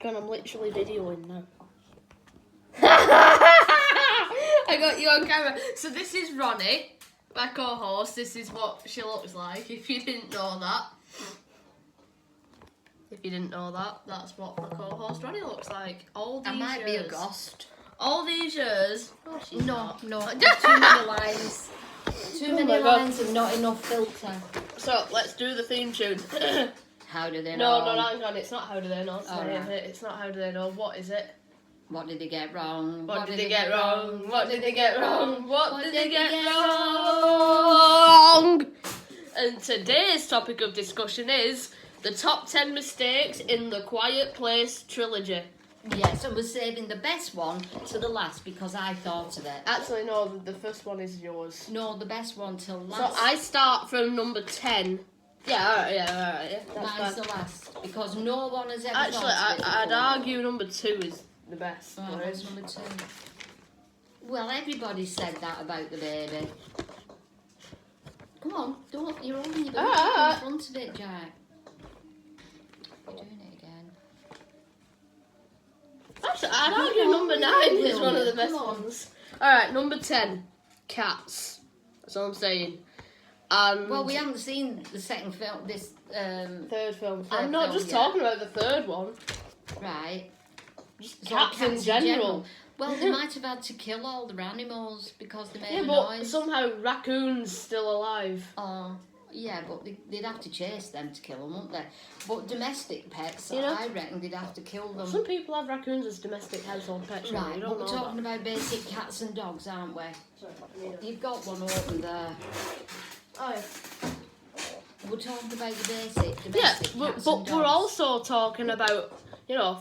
John, I'm literally videoing now. I got you on camera. So this is Ronnie, my co-host. This is what she looks like, if you didn't know that. If you didn't know that, that's what my co-host Ronnie looks like. All these I might years. be a ghost. All these years. Oh, she's not. No. Too many lines. Too many my God. lines and not enough filter. So, let's do the theme tune. How do they know? No, hang on. It's not How Do They Know. Oh, right. It's not How Do They Know. What is it? What did they get wrong? What did they get wrong? What did they get wrong? What did they get wrong? And today's topic of discussion is the top 10 mistakes in the Quiet Place trilogy. Yes, and we're saving the best one to the last because I thought of it. Actually, no, the first one is yours. No, the best one till So last. I start from number 10. Yeah, alright, yeah. That's Mine's fine. the last because no one has ever Actually, thought of it I'd before. argue number 2 is the best. Oh, that's number 2. Well, everybody said that about the baby. Come on, don't. You're holding your baby in front of it, Jack. You're doing it again. Actually, I'd argue number 9 is one of the best ones. Alright, number 10, cats. That's all I'm saying. And Well, we haven't seen the second film. This third film. Third I'm not film, just yeah. talking about the third one. right. Just So cats in general. Well, they might have had to kill all the animals because they made Yeah, a but noise. somehow raccoons still alive. Oh, yeah, but they'd have to chase them to kill them, wouldn't they? But domestic pets, You know- I reckon they'd have to kill them. Some people have raccoons as domestic household pets. Right, you but don't we're know talking about basic cats and dogs, aren't we? that. You've got one open there. Oh, yeah. We're talking about the basic Yeah, domestic but cats and dogs. we're also talking about,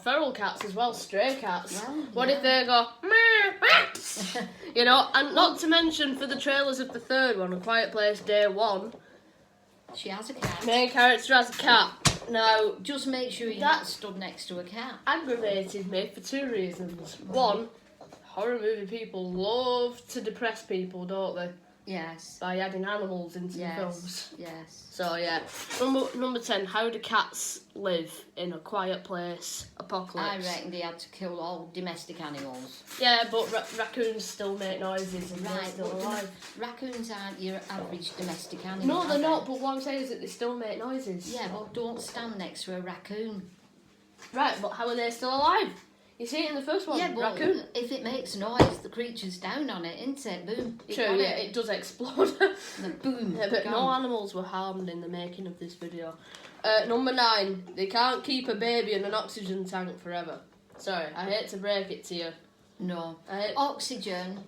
feral cats as well, stray cats. Well, What yeah. if they go, meow, meow? And not to mention for the trailers of the third one, A Quiet Place Day 1, She has a cat. main character has a cat. Now, Just make sure you're That- not stood next to a cat. aggravated me for 2 reasons. One, horror movie people love to depress people, don't they? Yes. By adding animals into the Yes. films. Yes. So yeah, number 10. How do cats live in a quiet place I apocalypse? reckon they had to kill all domestic animals. Yeah, but raccoons still make noises and they're Right, still but alive. raccoons aren't your average domestic animal. No, are they're they? not. But what I'm saying is that they still make noises. Yeah, well, don't stand next to a raccoon. Right, but how are they still alive? You see it in the first one. Yeah, but raccoon. if it makes noise, the creature's down on it, isn't it? Boom. it True, got yeah, it does explode. Then boom. Yeah, but gone. no animals were harmed in the making of this video. Number 9, they can't keep a baby in an oxygen tank forever. Sorry, I hate to break it to you. No. I hate... Oxygen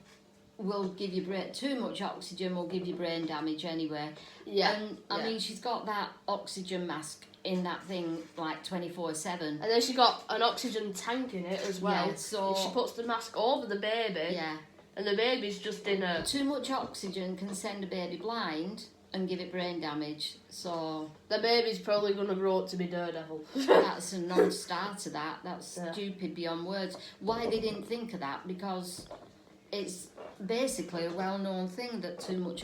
will give you brain. Too much oxygen will give you brain damage anyway. Yeah. And I mean, she's got that oxygen mask in that thing like 24/7. And then she got an oxygen tank in it as well. Yeah, so- She puts the mask over the baby, Yeah. and the baby's just in a... Too much oxygen can send a baby blind and give it brain damage. So The baby's probably going to grow up to be Daredevil. that's a non-starter. That's Yeah. stupid beyond words. Why they didn't think of that? Because it's basically a well-known thing that too much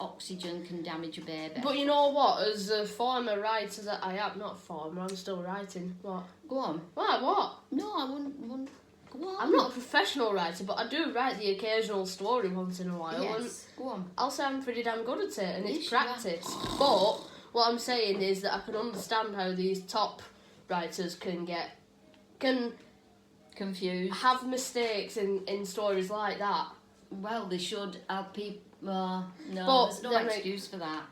oxygen can damage a baby. But you know what? As a former writer that I am, not former, I'm still writing. What? Go on. What? No, I wouldn't. Go on. I'm not a professional writer, but I do write the occasional story once in a while. And Yes. Go on. I'll say I'm pretty damn good at it, and it's Yes, you are. practice. But what I'm saying is that I can understand how these top writers can Confused. have mistakes in stories like that. Well, they should have people. No, But there's no then excuse for that.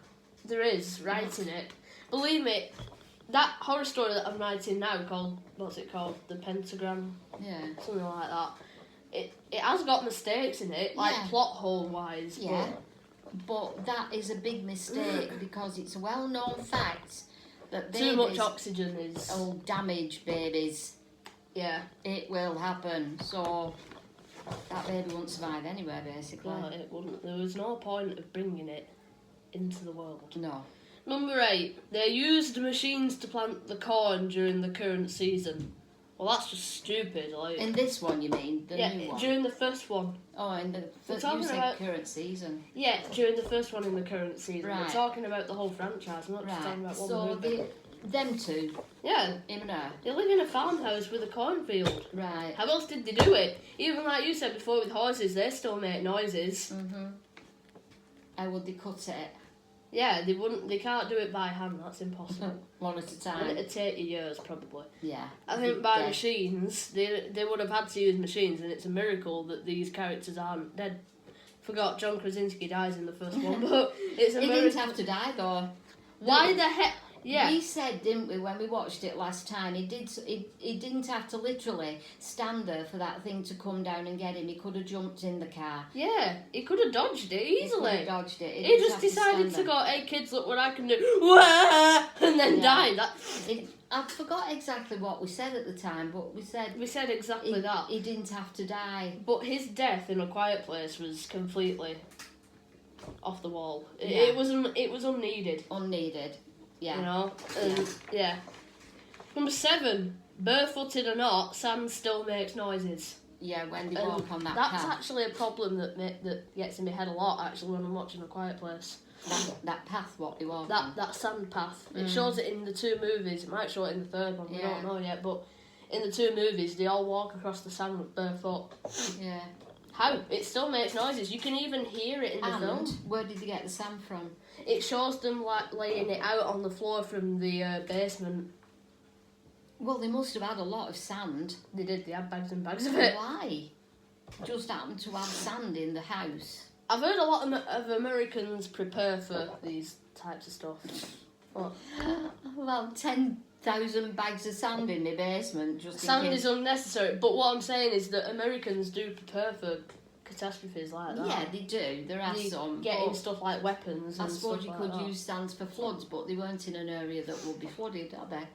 There is writing it. Believe me, that horror story that I'm writing now called, what's it called? The Pentagram, Yeah. something like that. It has got mistakes in it, like Yeah. plot hole wise. Yeah. But that is a big mistake because it's a well-known fact that But babies too much oxygen is. will damage babies. Yeah. It will happen. So that baby won't survive anywhere, basically. Well, it wouldn't. There was no point of bringing it into the world. No. Number 8. They used machines to plant the corn during the current season. Well, that's just stupid. Like, In this one, you mean? The yeah, new one? during the first one. Oh, in the first, talking you said about- current season. Yeah, during the first one in the current season. We're Right. talking about the whole franchise, not just talking Right. about one So movie. Them two, Yeah, him and her. they live in a farmhouse with a cornfield. Right. How else did they do it? Even like you said before with horses, they still make noises. How would they cut it? Yeah, they can't do it by hand, that's impossible. One at a And time. it'd take you years, probably. Yeah. I think by Dead. machines, they would have had to use machines, and it's a miracle that these characters aren't dead. Forgot John Krasinski dies in the first one, but it's a He miracle. didn't have to die though. Why the heck? Yeah. We said, didn't we, when we watched it last time, he didn't have to literally stand there for that thing to come down and get him. He could have jumped in the car. Yeah, he could have dodged it He could easily. have dodged it. He didn't just have decided stand to there. go, hey kids, look what I can do. Wah! And then Yeah. died. That, I forgot exactly what we said at the time, but we said we said exactly that. he didn't have to die. But his death in A Quiet Place was completely off the wall. It, Yeah. it was unneeded. Unneeded. Yeah. You know? And, yeah. Number 7. Barefooted or not, sand still makes noises. Yeah, when they And walk on that that's path. actually a problem that gets in my head a lot, actually, when I'm watching A Quiet Place. That path, what they walk on. That sand path. It shows it in the 2 movies. It might show it in the 3rd one. We Yeah. don't know yet. But in the 2 movies, they all walk across the sand with barefoot. Yeah. How? It still makes noises. You can even hear it in the And film. where did they get the sand from? It shows them like laying it out on the floor from the basement. Well, they must have had a lot of sand. They did. They had bags and bags of it. Why? Just happened to have sand in the house. I've heard a lot of Americans prepare for these types of stuff. What? Well, 10,000 bags of sand in the basement just in Sand case. is unnecessary, but what I'm saying is that Americans do prepare for catastrophes like that. Yeah, they do. There are They some. getting but stuff like weapons I and suppose stuff you like could that. use sands for floods, but they weren't in an area that would be flooded, are they?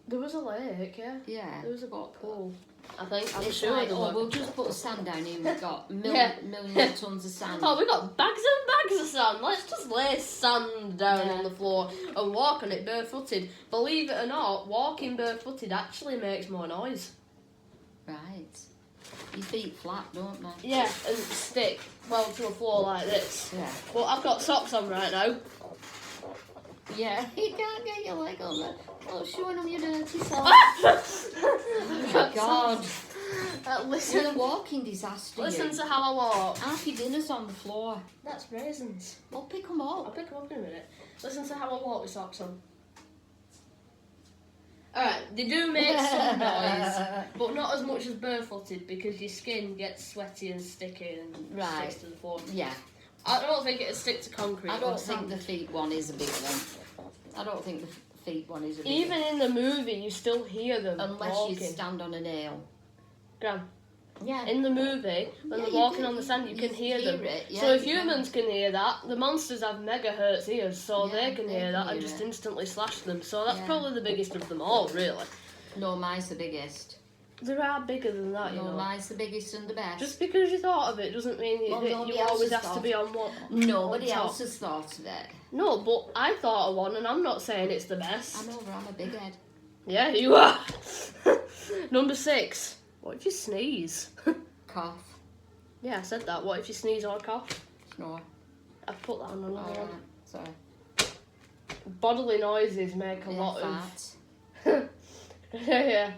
There was a lake, yeah. Yeah. There was a pool. I think. I'm It's sure like, there oh, was. we'll just put sand down here. We've got Yeah. millions of tons of sand. Oh, we got bags and bags of sand. Let's just lay sand down Yeah. on the floor and walk on it barefooted. Believe it or not, walking barefooted actually makes more noise. Right. Your feet flat, don't they? Yeah, and stick well to a floor like this. Yeah. Well, I've got socks on right now. Yeah. You can't get your leg on there. Oh, showing them your dirty socks. Oh my God. You're Listen, a walking disaster. listen you. to how I walk. Half your dinner's on the floor. That's raisins. Well, pick them I'll up. pick them up in a minute. Listen to how I walk with socks on. Alright, they do make some noise, but not as much as barefooted because your skin gets sweaty and sticky and Right. sticks to the floor. Yeah. I don't think it'd stick to concrete. I or don't think sand. the feet one is a big one. I don't think the feet one is a big Even one. in the movie, you still hear them Unless walking. you stand on a nail. Gran, Yeah. in the movie, when Yeah, they're you walking do. on the sand, you can hear them. it, yeah, So if you can. humans can hear that, the monsters have megahertz ears, so Yeah, they can they hear can that and hear just it. instantly slash them. So that's Yeah. probably the biggest of them all, really. No, mine's the biggest. There are bigger than that, you No, know. mine's the biggest and the best. Just because you thought of it doesn't mean Well, that nobody you else always has have to thought. be on one. Nobody on top. else has thought of it. No, but I thought of one, and I'm not saying it's the I best. know, but I'm a big head. Yeah, you are. Number 6. What if you sneeze? Cough. Yeah, I said that. What if you sneeze or cough? Snore. I've put that on another Alright, one. sorry. Bodily noises make a Yeah, lot fat. yeah.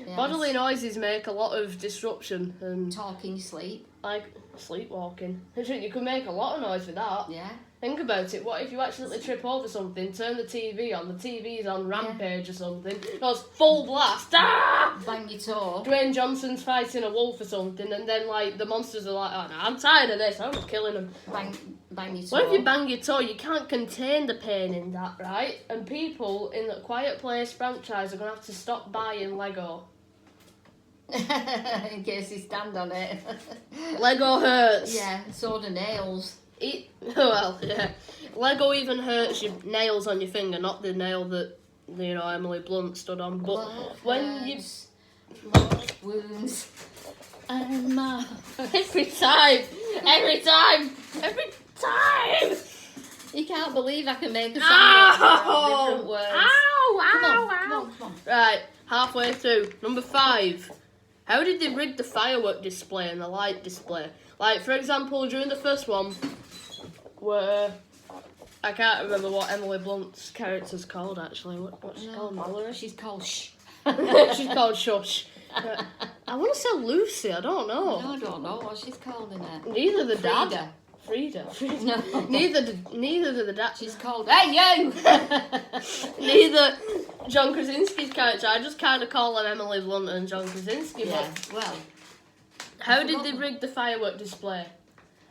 Yes. Bodily noises make a lot of disruption and Talking sleep. like sleepwalking. You could make a lot of noise with that. Yeah. Think about it. What if you accidentally trip over something, turn the TV on, the TV's on Rampage or something, goes full blast, ah! Bang your toe. Dwayne Johnson's fighting a wolf or something, and then like the monsters are like, oh no, I'm tired of this, I'm killing them. Bang your toe. What if you bang your toe? You can't contain the pain in that, right? And people in the Quiet Place franchise are going to have to stop buying Lego. In case you stand on it. Lego hurts. Yeah, so do nails. Well, yeah. Lego even hurts your nails on your finger, not the nail that, you know, Emily Blunt stood on. But Love when you... hurts, love wounds and my... Every time! Every time! Every time! You can't believe I can make a sound Ow! of different words. Ow! Come Ow! on, come Ow! on, come on. Right, halfway through. Number 5. How did they rig the firework display and the light display? Like, for example, during the first one, where I can't remember what Emily Blunt's character's called, actually. What's she called? Mallory? She's called Shh. She's called Shush. I want to say Lucy, I don't know. No, I don't know what she's called in it. Neither the dad. Frida. Frida. No. Neither did the dad. She's called, hey, you! Neither John Krasinski's character. I just kind of call them Emily Blunt and John Krasinski. Yeah, But well. how did they rig the firework display?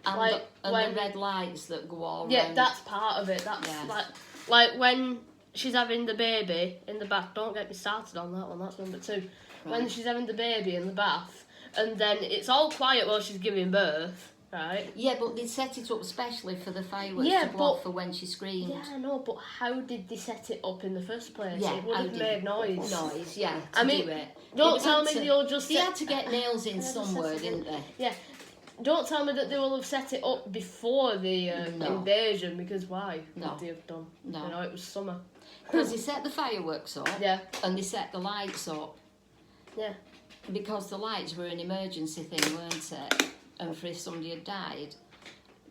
And, Like, the when- red lights that go all Yeah, round. that's part of it. That's Yeah. like when she's having the baby in the bath. Don't get me started on that one. That's number 2. When Right. she's having the baby in the bath, and then it's all quiet while she's giving birth, right? Yeah, but they set it up specially for the fireworks Yeah, to go but- off for when she screamed. Yeah, I know, but how did they set it up in the first place? Yeah, It would how have did made noise. Noise, yeah, to I mean, do it. Don't They tell had me to- they'll just They set- had to get nails in Yeah, just somewhere, set it didn't they? Yeah. Don't tell me that they will have set it up before the No. invasion, because why No. would they have done? No. You know, it was summer. Because they set the fireworks up Yeah, and they set the lights up yeah. because the lights were an emergency thing, weren't it? And for if somebody had died,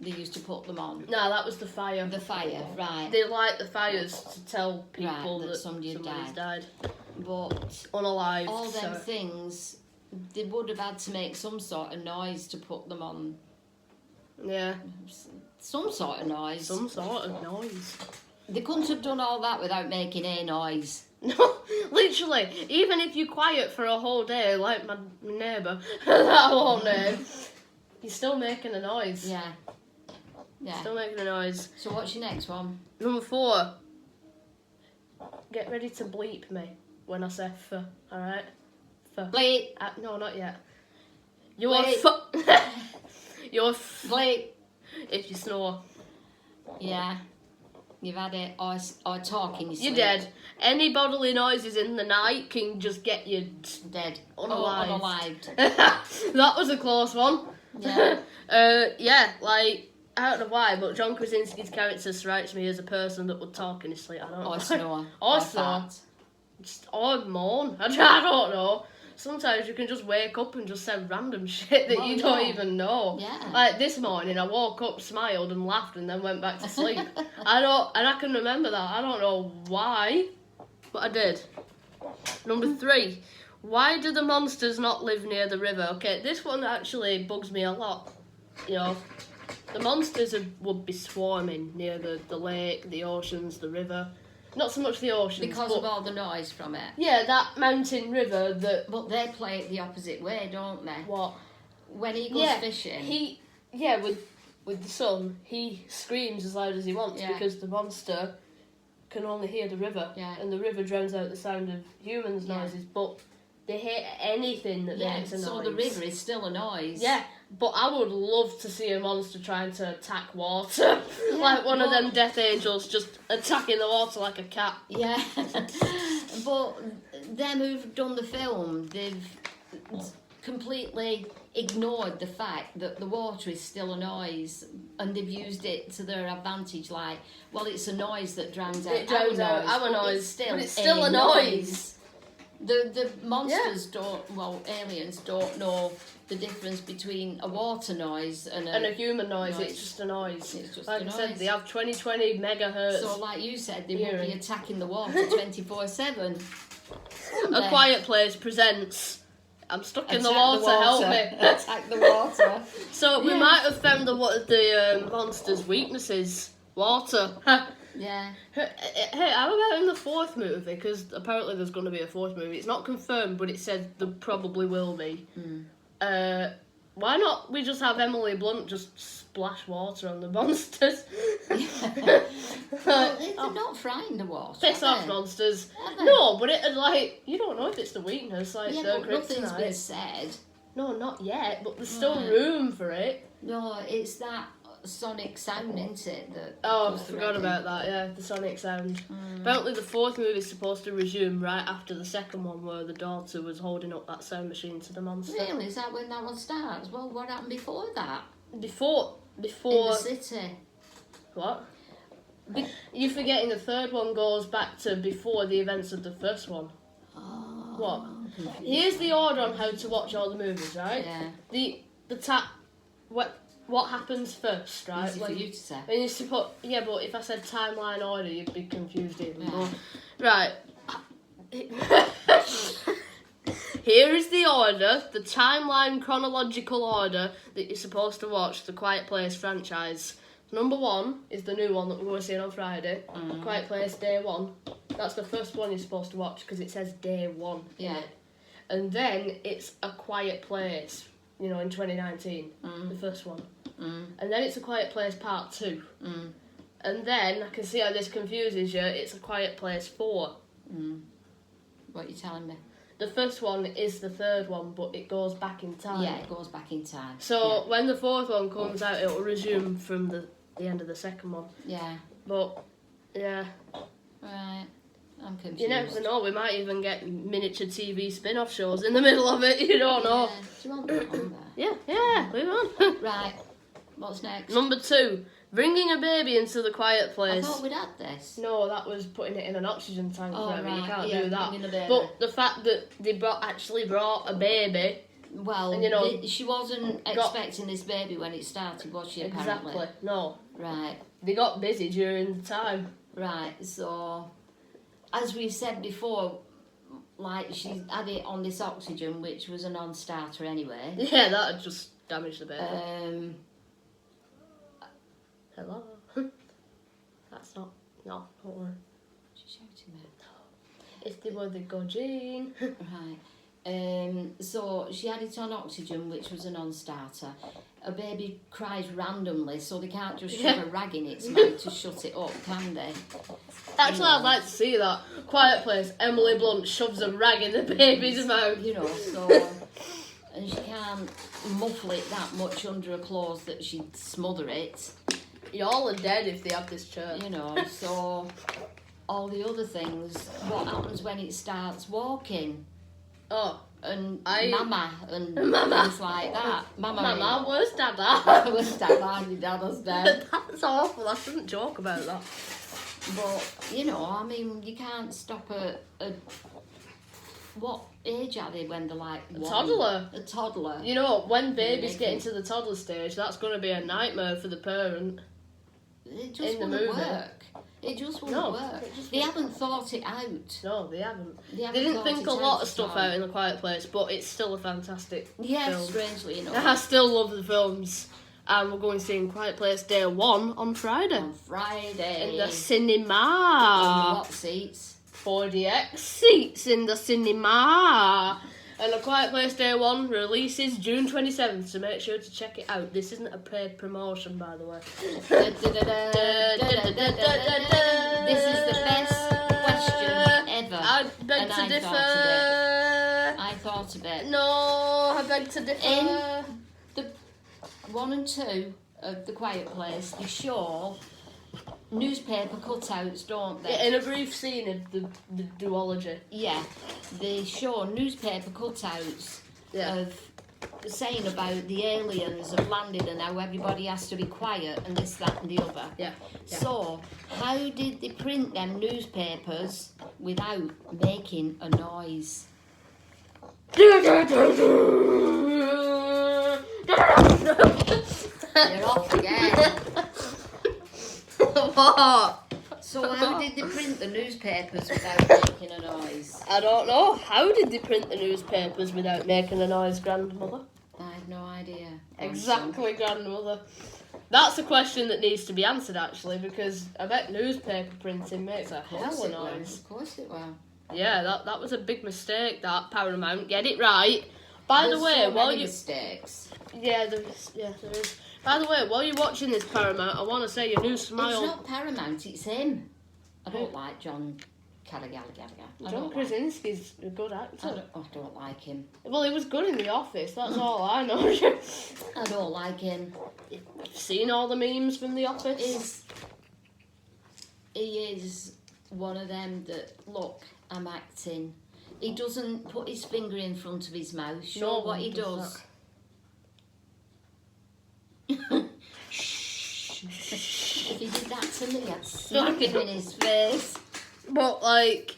they used to put them on. No, that was the fire. The fire, right. They light the fires to tell people Right, that that somebody had somebody's died. But Unalive. all them so. things, they would have had to make some sort of noise to put them on. Yeah, Some sort of noise. some sort of noise. They couldn't have done all that without making a noise. No, literally, even if you're quiet for a whole day, like my neighbour, that I won't name, you're still making a noise. Yeah. Yeah. Still making a noise. So what's your next one? Number 4. Get ready to bleep me when I say f, alright? F. Bleep. No, not yet. You're Bleep. You're Bleep. if you snore. Yeah. You've had it. Or talk in your sleep. You're dead. Any bodily noises in the night can just get you Dead. unalived. Oh, unalived. That was a close one. Yeah. Yeah, like, I don't know why, but John Krasinski's character strikes me as a person that would talk in his sleep. I don't know. Or snore. Or Or snore. fart. Or moan. I don't know. Sometimes you can just wake up and just say random shit that Well, you don't yeah. even know. Yeah. Like this morning, I woke up, smiled, and laughed, and then went back to sleep. And I can remember that. I don't know why, but I did. Number 3. Why do the monsters not live near the river? Okay, this one actually bugs me a lot. You know, the monsters would be swarming near the lake, the oceans, the river. Not so much the oceans, Because but of all the noise from it. yeah, that mountain river that. But they play it the opposite way, don't they? What? When he goes Yeah, fishing. with the sun, he screams as loud as he wants Yeah. because the monster can only hear the river, Yeah. and the river drowns out the sound of humans' Yeah. noises. But they hate anything that Yeah, makes a so noise. the river is still a noise. Yeah, but I would love to see a monster trying to attack water, like one of well- them death angels just attacking the water like a cat. Yeah. But them who've done the film, they've completely ignored the fact that the water is still a noise, and they've used it to their advantage. Like, well, it's a noise that drowns out It drowns out our but noise, It's but it's still a noise. The monsters aliens don't know the difference between a water noise and And a human noise, noise. it's just a noise. It's just like a I said, noise. they have 20 megahertz. So, like you said, they will Hearing. be attacking the water 24/7. A Quiet Place presents. I'm stuck in the Attack water, help me. Attack the water. So we Yeah. might have found the monster's weaknesses. Water. Yeah. Hey, how about in the 4th movie? Because apparently there's going to be a 4th movie. It's not confirmed, but it said there probably will be. Why not we just have Emily Blunt just splash water on the monsters? Well, they're not frightened of water. Piss are off, they? monsters. Are they? No, but it like you don't know if it's the weakness, like Yeah, the but nothing's been kryptonite. said. No, not yet, but there's still Right. room for it. No, it's that sonic sound, isn't it? That Oh, I does the forgot wrecking. about that, yeah, the sonic sound. Apparently the 4th movie is supposed to resume right after the 2nd one where the daughter was holding up that sound machine to the monster. Really? Is that when that one starts? Well, what happened before that? Before... In the city. What? You're forgetting the 3rd one goes back to before the events of the 1st one. Oh, What? Here's the order on how to watch all the movies, right? Yeah. The what happens first, right? Easy for you to say. When you support, yeah, but if I said timeline order, you'd be confused even Yeah. more. Right. Here is the order, the timeline chronological order that you're supposed to watch the Quiet Place franchise. Number 1 is the new one that we're going to see on Friday. Quiet Place Day 1. That's the first one you're supposed to watch because it says Day 1. Yeah. And then it's A Quiet Place, in 2019, the first one. And then it's A Quiet Place Part 2. And then, I can see how this confuses you, it's A Quiet Place 4. What are you telling me? The first one is the third one, but it goes back in time. Yeah, it goes back in time. So when the fourth one comes out, it'll resume from the end of the second one. Yeah. But, yeah. Right. I'm confused. You never know, we might even get miniature TV spin-off shows in the middle of it, you don't know. Yeah. Do you want that on there? Yeah, we want. Right. What's next? Number 2, bringing a baby into the Quiet I Place. thought we'd had this. No, that was putting it in an oxygen tank Oh, forever. You right, can't yeah, do that. bringing a baby. But the fact that they actually brought a baby. Well, And, she wasn't expecting this baby when it started, was she, apparently? Exactly. No. Right. They got busy during the time. Right, so, as we said before, like, she had it on this oxygen, which was a non-starter anyway. Yeah, that had just damaged the baby. Hello? That's not... No, don't worry. She's shouting me. If they were the Gojin. Right. So she had it on oxygen, which was a non-starter. A baby cries randomly, so they can't just shove a rag in its mouth to shut it up, can they? Actually, I'd like to see that. Quiet Place, Emily Blunt shoves a rag in the baby's mouth. So... And she can't muffle it that much under her clothes that she'd smother it. Y'all are dead if they have this chair. So... All the other things, what happens when it starts walking? Oh. And I- Mama and Mama. things like that. Mama, where's Dada? Where's Dada? Your Dada's dead. That's awful. I shouldn't joke about that. But, I mean, you can't stop a what age are they when they're like A one? toddler. A toddler. When babies they get can- into the toddler stage, that's going to be a nightmare for the parent. It just in the wouldn't movie. work. It just wouldn't No, work. it just They haven't thought it out. No, they haven't. They They haven't didn't thought think it a lot of at stuff all. out in The Quiet Place, but it's still a fantastic Yeah, film. strangely enough. I still love the films. And we're going to see Quiet Place Day 1 on Friday. On Friday. In the In cinema. what seats? 4DX seats in the cinema. And A Quiet Place Day 1 releases June 27th, so make sure to check it out. This isn't a paid promotion, by the way. This is the best question ever. I beg And to I differ. I thought of it. No, I beg to differ. In the 1 and 2 of The Quiet Place, they show newspaper cutouts, don't they? Yeah, in a brief scene of the duology. Yeah, they show newspaper cutouts Yeah. of saying about the aliens have landed and how everybody has to be quiet and this, that and the other. Yeah. So, how did they print them newspapers without making a noise? You're off again. What? So how did they print the newspapers without making a noise? I don't know. How did they print the newspapers without making a noise, grandmother? I have no idea. Exactly, grandmother. That's a question that needs to be answered, actually, because I bet newspaper printing makes a Of course hell of it a will. noise. Of course it will. Yeah, that was a big mistake, that Paramount. Get it right. By There's the way, so while many you... mistakes. Yeah, there is. By the way, while you're watching this Paramount, I want to say your new smile... It's not Paramount, it's him. I don't like John Gallagher. John Krasinski's a good actor. I don't like him. Well, he was good in The Office, that's all I know. I don't like him. Seen all the memes from The Office? He is one of them that, look, I'm acting. He doesn't put his finger in front of his mouth. Show No what one he does does. If he did that to me, I'd smack him in his face. But, like,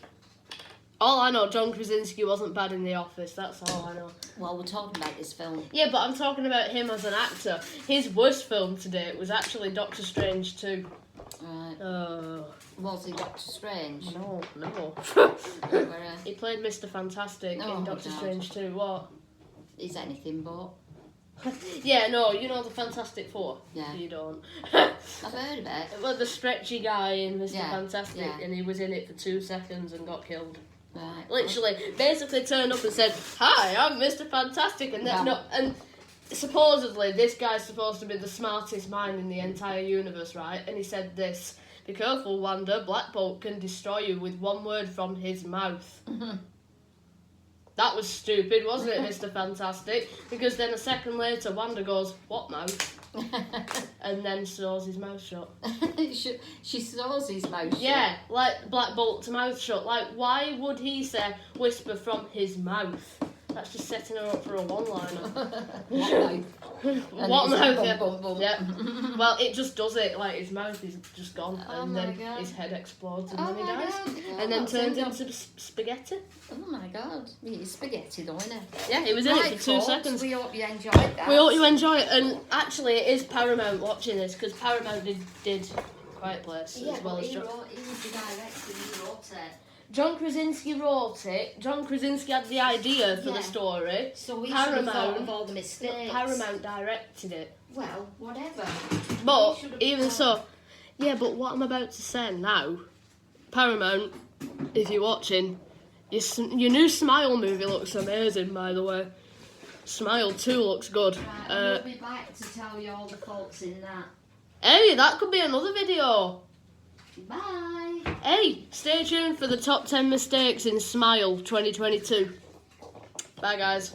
All I know, John Krasinski wasn't bad in The Office. That's all I know. Well, we're talking about this film. Yeah, but I'm talking about him as an actor. His worst film to date was actually Doctor Strange 2. Right. Was he Doctor Strange? No. Where, He played Mr. Fantastic Oh, in Doctor God. Strange 2. What? he's anything but. Yeah, no, you know the Fantastic Four? Yeah. You don't. I've heard of it. Well, the stretchy guy in Mr. Yeah, Fantastic, yeah. and he was in it for 2 seconds and got killed. Right. Literally, basically turned up and said, "Hi, I'm Mr. Fantastic," and then, Yeah. no, and supposedly this guy's supposed to be the smartest mind in the entire universe, right? And he said this: "Be careful, Wanda. Black Bolt can destroy you with one word from his mouth." That was stupid, wasn't it, Mr. Fantastic? Because then a second later, Wanda goes, "What mouth?" and then sews his mouth shut. she saws his mouth shut. Yeah, like Black Bolt's mouth shut. Like, why would he say whisper from his mouth? That's just setting her up for a one-liner. What mouth? What it's mouth? bum, Yeah. bum, bum. Yeah. Well, it just does it. Like, his mouth is just gone, Oh and my then God. his head explodes, and Oh then he my dies, God. Yeah, and then that's turns it. into spaghetti. Oh my god. It's spaghetti though, isn't it? Yeah, he was in Right, it for 2 folks, seconds. we hope you enjoyed that. We hope you enjoy it, and actually, it is Paramount watching this because Paramount did Quiet Place Yeah, as well but as he John. was the director, he wrote it. John Krasinski wrote it. John Krasinski had the idea for Yeah. the story. So we should have thought Paramount. of all the mistakes. Paramount directed it. Well, whatever. But We should have even thought- so, yeah. But what I'm about to say now, Paramount, if you're watching, your new Smile movie looks amazing. By the way, Smile 2 looks good. Right, we'll be back to tell you all the faults in that. Hey, that could be another video. Bye. Hey, stay tuned for the top 10 mistakes in Smile 2022. Bye, guys.